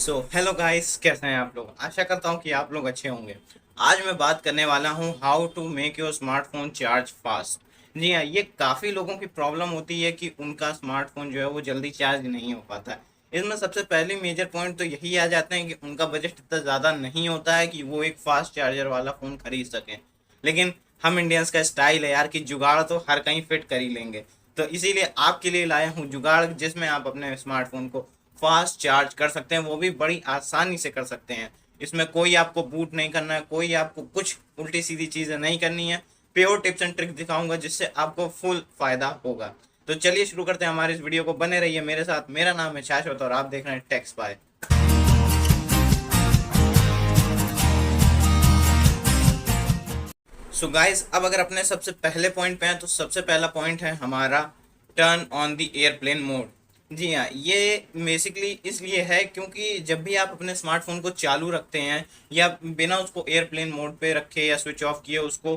Hello guys, कैसे हैं आप लोग। आशा करता हूँ कि आप लोग अच्छे होंगे। आज मैं बात करने वाला हूँ how to make your smartphone charge fast. जी हाँ, ये काफ़ी लोगों की प्रॉब्लम होती है कि उनका स्मार्टफोन जो है वो जल्दी चार्ज नहीं हो पाता है। इसमें सबसे पहले मेजर पॉइंट तो यही आ जाते हैं कि उनका बजट इतना ज़्यादा नहीं होता है कि वो एक फास्ट चार्जर वाला फ़ोन खरीद सकें। लेकिन हम इंडियंस का स्टाइल है यार कि जुगाड़ तो हर कहीं फिट कर ही लेंगे। तो इसीलिए आपके लिए लाया हूँ जुगाड़, जिसमें आप अपने स्मार्टफोन को फास्ट चार्ज कर सकते हैं, वो भी बड़ी आसानी से कर सकते हैं। इसमें कोई आपको बूट नहीं करना है, कोई आपको कुछ उल्टी सीधी चीज़ें नहीं करनी है। प्योर टिप्स एंड ट्रिक दिखाऊंगा जिससे आपको फुल फायदा होगा। तो चलिए शुरू करते हैं हमारे इस वीडियो को। बने रहिए मेरे साथ। मेरा नाम है शाश्वत और आप देख रहे हैं टेक्स बाय। सो गाइस, अब अगर अपने सबसे पहले पॉइंट पे हैं तो सबसे पहला पॉइंट है हमारा turn on the airplane mode. जी हाँ, ये बेसिकली इसलिए है क्योंकि जब भी आप अपने स्मार्टफोन को चालू रखते हैं या बिना उसको एयरप्लेन मोड पे रखे या स्विच ऑफ किए उसको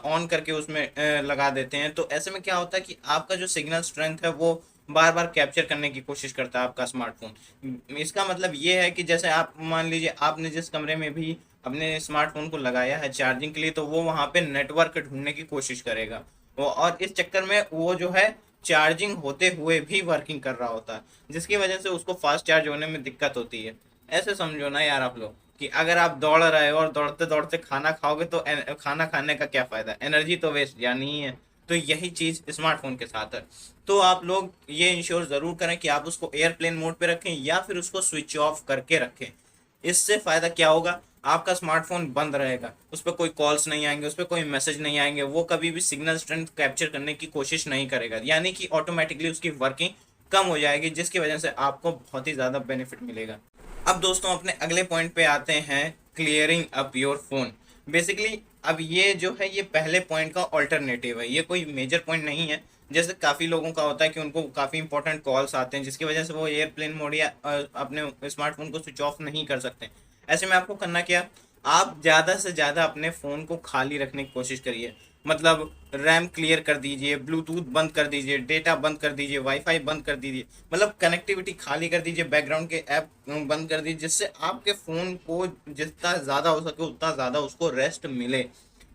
ऑन करके उसमें लगा देते हैं, तो ऐसे में क्या होता है कि आपका जो सिग्नल स्ट्रेंथ है वो बार बार कैप्चर करने की कोशिश करता है आपका स्मार्टफोन। इसका मतलब ये है कि जैसे आप मान लीजिए आपने जिस कमरे में भी अपने स्मार्टफोन को लगाया है चार्जिंग के लिए, तो वो वहाँ पे नेटवर्क ढूंढने की कोशिश करेगा वो, और इस चक्कर में वो जो है चार्जिंग होते हुए भी वर्किंग कर रहा होता है, जिसकी वजह से उसको फास्ट चार्ज होने में दिक्कत होती है। ऐसे समझो ना यार आप लोग कि अगर आप दौड़ रहे हो और दौड़ते दौड़ते खाना खाओगे तो खाना खाने का क्या फायदा, एनर्जी तो वेस्ट जानी ही है। तो यही चीज स्मार्टफोन के साथ है। तो आप लोग ये इंश्योर जरूर करें कि आप उसको एयरप्लेन मोड पे रखें या फिर उसको स्विच ऑफ करके रखें। इससे फायदा क्या होगा, आपका स्मार्टफोन बंद रहेगा, उस पर कोई कॉल्स नहीं आएंगे, उस पर कोई मैसेज नहीं आएंगे, वो कभी भी सिग्नल स्ट्रेंथ कैप्चर करने की कोशिश नहीं करेगा, यानी कि ऑटोमेटिकली उसकी वर्किंग कम हो जाएगी, जिसकी वजह से आपको बहुत ही ज़्यादा बेनिफिट मिलेगा। अब दोस्तों अपने अगले पॉइंट पे आते हैं, clearing up your phone. Basically अब ये जो है ये पहले पॉइंट का ऑल्टरनेटिव है, ये कोई मेजर पॉइंट नहीं है। जैसे काफ़ी लोगों का होता है कि उनको काफ़ी इंपॉर्टेंट कॉल्स आते हैं जिसकी वजह से वो एयरप्लेन मोड या अपने स्मार्टफोन को स्विच ऑफ नहीं कर सकते। ऐसे में आपको करना क्या, आप ज़्यादा से ज़्यादा अपने फ़ोन को खाली रखने की कोशिश करिए। मतलब रैम क्लियर कर दीजिए, ब्लूटूथ बंद कर दीजिए, डेटा बंद कर दीजिए, वाईफाई बंद कर दीजिए, मतलब कनेक्टिविटी खाली कर दीजिए, बैकग्राउंड के ऐप बंद कर दीजिए, जिससे आपके फ़ोन को जितना ज़्यादा हो सके उतना ज़्यादा उसको रेस्ट मिले,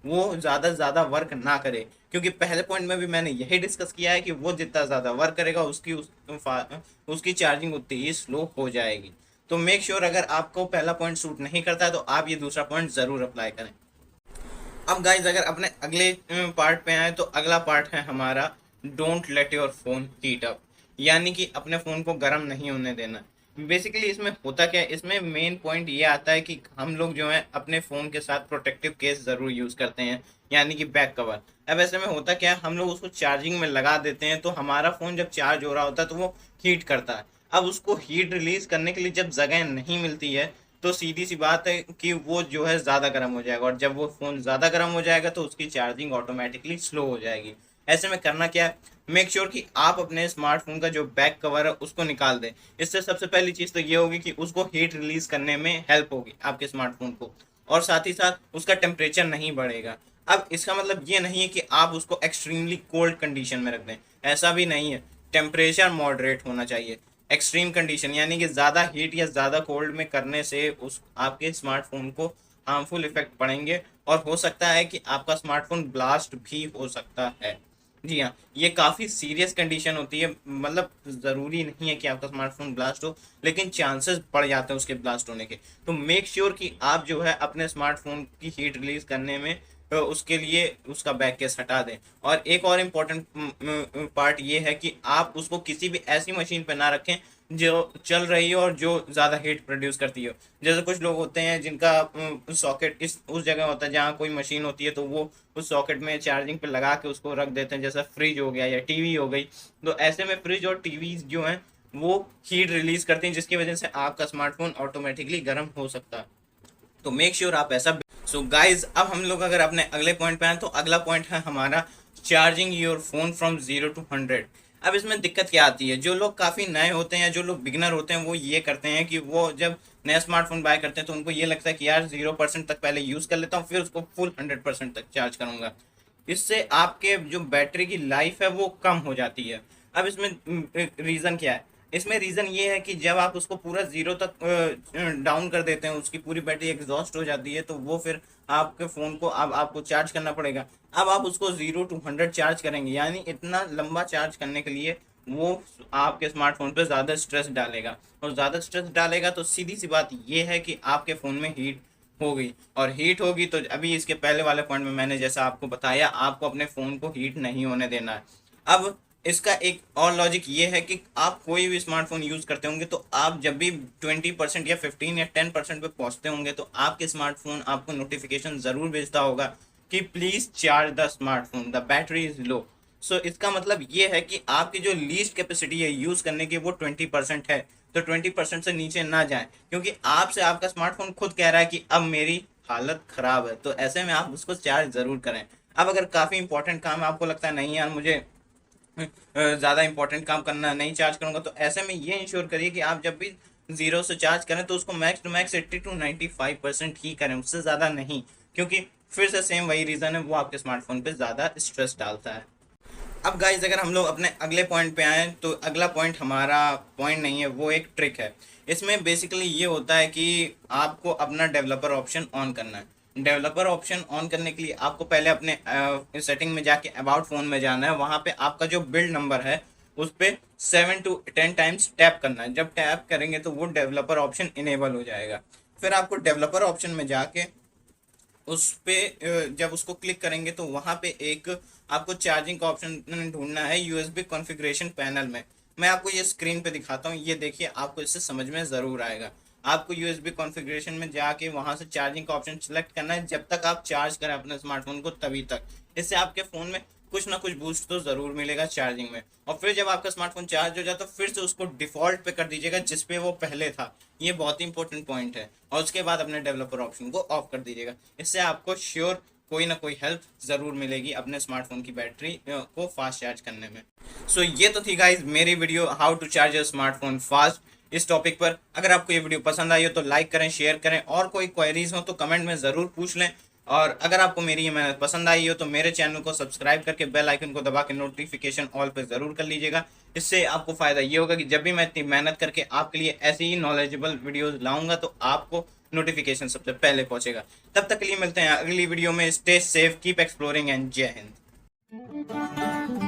वो ज़्यादा से ज़्यादा वर्क ना करे। क्योंकि पहले पॉइंट में भी मैंने यही डिस्कस किया है कि वो जितना ज़्यादा वर्क करेगा उसकी चार्जिंग उतनी ही स्लो हो जाएगी। तो मेक श्योर अगर आपको पहला पॉइंट सूट नहीं करता है तो आप ये दूसरा पॉइंट ज़रूर अप्लाई करें। अब गाइज अगर अपने अगले पार्ट पे आए तो अगला पार्ट है हमारा don't let your phone heat up, यानी कि अपने फ़ोन को गर्म नहीं होने देना। बेसिकली इसमें होता क्या है, इसमें मेन पॉइंट ये आता है कि हम लोग जो है अपने फ़ोन के साथ प्रोटेक्टिव केस ज़रूर यूज़ करते हैं, यानी कि बैक कवर। अब ऐसे में होता क्या है, हम लोग उसको चार्जिंग में लगा देते हैं तो हमारा फ़ोन जब चार्ज हो रहा होता है तो वो हीट करता है। अब उसको हीट रिलीज करने के लिए जब जगह नहीं मिलती है तो सीधी सी बात है कि वो जो है ज़्यादा गर्म हो जाएगा, और जब वो फ़ोन ज़्यादा गर्म हो जाएगा तो उसकी चार्जिंग ऑटोमेटिकली स्लो हो जाएगी। ऐसे में करना क्या है, मेक श्योर कि आप अपने स्मार्टफोन का जो बैक कवर है उसको निकाल दें। इससे सबसे पहली चीज़ तो ये होगी कि उसको हीट रिलीज करने में हेल्प होगी आपके स्मार्टफोन को, और साथ ही साथ उसका टेम्परेचर नहीं बढ़ेगा। अब इसका मतलब ये नहीं है कि आप उसको एक्सट्रीमली कोल्ड कंडीशन में रख दें, ऐसा भी नहीं है। टेम्परेचर मॉडरेट होना चाहिए। एक्सट्रीम कंडीशन यानी कि ज़्यादा हीट या ज़्यादा कोल्ड में करने से उस आपके स्मार्टफोन को हार्मफुल इफेक्ट पड़ेंगे, और हो सकता है कि आपका स्मार्टफोन ब्लास्ट भी हो सकता है। जी हाँ, ये काफ़ी सीरियस कंडीशन होती है। मतलब ज़रूरी नहीं है कि आपका स्मार्टफोन ब्लास्ट हो, लेकिन चांसेस बढ़ जाते हैं उसके ब्लास्ट होने के। तो मेक श्योर कि आप जो है अपने स्मार्टफोन की हीट रिलीज करने में उसके लिए उसका बैक केस हटा दें। और एक और इम्पोर्टेंट पार्ट ये है कि आप उसको किसी भी ऐसी मशीन पर ना रखें जो चल रही हो और जो ज़्यादा हीट प्रोड्यूस करती हो। जैसे कुछ लोग होते हैं जिनका सॉकेट इस उस जगह होता है जहाँ कोई मशीन होती है, तो वो उस सॉकेट में चार्जिंग पे लगा के उसको रख देते हैं, जैसा फ्रिज हो गया या टीवी हो गई। तो ऐसे में फ्रिज और टीवी जो हैं वो हीट रिलीज करती हैं, जिसकी वजह से आपका स्मार्टफोन ऑटोमेटिकली गर्म हो सकता है। तो मेक श्योर आप ऐसा। सो गाइज, अब हम लोग अगर अपने अगले पॉइंट पे आए तो अगला पॉइंट है हमारा charging your phone from 0 to 100। अब इसमें दिक्कत क्या आती है, जो लोग काफ़ी नए होते हैं, जो लोग बिगनर होते हैं, वो ये करते हैं कि वो जब नया स्मार्टफोन बाय करते हैं तो उनको ये लगता है कि यार 0% तक पहले यूज़ कर लेता हूँ, फिर उसको फुल 100% तक चार्ज करूँगा। इससे आपके जो बैटरी की लाइफ है वो कम हो जाती है। अब इसमें रीज़न क्या है, इसमें रीज़न ये है कि जब आप उसको पूरा ज़ीरो तक डाउन कर देते हैं, उसकी पूरी बैटरी एग्जॉस्ट हो जाती है, तो वो फिर आपके फ़ोन को अब आपको चार्ज करना पड़ेगा। अब आप उसको 0 to 100 चार्ज करेंगे, यानी इतना लंबा चार्ज करने के लिए वो आपके स्मार्टफोन पे ज़्यादा स्ट्रेस डालेगा, और ज़्यादा स्ट्रेस डालेगा तो सीधी सी बात ये है कि आपके फ़ोन में हीट हो गई, और हीट होगी तो अभी इसके पहले वाले पॉइंट में मैंने जैसा आपको बताया, आपको अपने फ़ोन को हीट नहीं होने देना है। अब इसका एक और लॉजिक ये है कि आप कोई भी स्मार्टफोन यूज़ करते होंगे तो आप जब भी 20% या 15 या 10% पे पहुंचते होंगे तो आपके स्मार्टफोन आपको नोटिफिकेशन ज़रूर भेजता होगा कि please charge the smartphone, the battery is low. So इसका मतलब ये है कि आपकी जो लीस्ट कैपेसिटी है यूज़ करने की वो 20% है, तो 20% से नीचे ना जाएं, क्योंकि आपसे आपका स्मार्टफोन खुद कह रहा है कि अब मेरी हालत ख़राब है, तो ऐसे में आप उसको चार्ज ज़रूर करें। अब अगर काफ़ी इंपॉर्टेंट काम है, आपको लगता है नहीं यार मुझे ज़्यादा इंपॉर्टेंट काम करना नहीं चार्ज करूंगा, तो ऐसे में ये इंश्योर करिए कि आप जब भी ज़ीरो से चार्ज करें तो उसको मैक्स टू मैक्स 80 to 95% ही करें, उससे ज़्यादा नहीं, क्योंकि फिर से सेम वही रीज़न है, वो आपके स्मार्टफोन पे ज़्यादा स्ट्रेस डालता है। अब गाइज अगर हम लोग अपने अगले पॉइंट पे आए तो अगला पॉइंट हमारा पॉइंट नहीं है, वो एक ट्रिक है। इसमें बेसिकली ये होता है कि आपको अपना डेवलपर ऑप्शन ऑन करना है। डेवलपर ऑप्शन ऑन करने के लिए आपको पहले अपने सेटिंग में जाके अबाउट फ़ोन में जाना है, वहाँ पे आपका जो बिल्ड नंबर है उस पर 7 to 10 टाइम्स टैप करना है। जब टैप करेंगे तो वो डेवलपर ऑप्शन इनेबल हो जाएगा। फिर आपको डेवलपर ऑप्शन में जाके उस पे जब उसको क्लिक करेंगे तो वहाँ पे एक आपको चार्जिंग का ऑप्शन ढूंढना है यूएसबी कॉन्फ़िगरेशन पैनल में। मैं आपको ये स्क्रीन पे दिखाता हूँ, ये देखिए, आपको इससे समझ में ज़रूर आएगा। आपको यूएसबी कॉन्फ़िगरेशन में जाके वहाँ से चार्जिंग का ऑप्शन सेलेक्ट करना है, जब तक आप चार्ज करें अपने स्मार्टफोन को तभी तक। इससे आपके फ़ोन में कुछ ना कुछ बूस्ट तो ज़रूर मिलेगा चार्जिंग में। और फिर जब आपका स्मार्टफोन चार्ज हो जाए तो फिर से उसको डिफ़ॉल्ट पे कर दीजिएगा जिस पे वो पहले था। ये बहुत ही इंपॉर्टेंट पॉइंट है। और उसके बाद अपने डेवलपर ऑप्शन को ऑफ कर दीजिएगा। इससे आपको श्योर कोई ना कोई हेल्प ज़रूर मिलेगी अपने स्मार्टफोन की बैटरी को फास्ट चार्ज करने में। सो ये तो थी गाइज मेरी video how to charge your smartphone fast इस टॉपिक पर। अगर आपको ये वीडियो पसंद आई हो तो लाइक करें, शेयर करें, और कोई क्वेरीज हो तो कमेंट में ज़रूर पूछ लें। और अगर आपको मेरी ये मेहनत पसंद आई हो तो मेरे चैनल को सब्सक्राइब करके बेल आइकन को दबा के नोटिफिकेशन ऑल पर ज़रूर कर लीजिएगा। इससे आपको फ़ायदा ये होगा कि जब भी मैं इतनी मेहनत करके आपके लिए ऐसी ही नॉलेजेबल वीडियोज़ लाऊंगा तो आपको नोटिफिकेशन सबसे पहले पहुंचेगा। तब तक के लिए मिलते हैं अगली वीडियो में। Stay safe, keep exploring, and जय हिंद।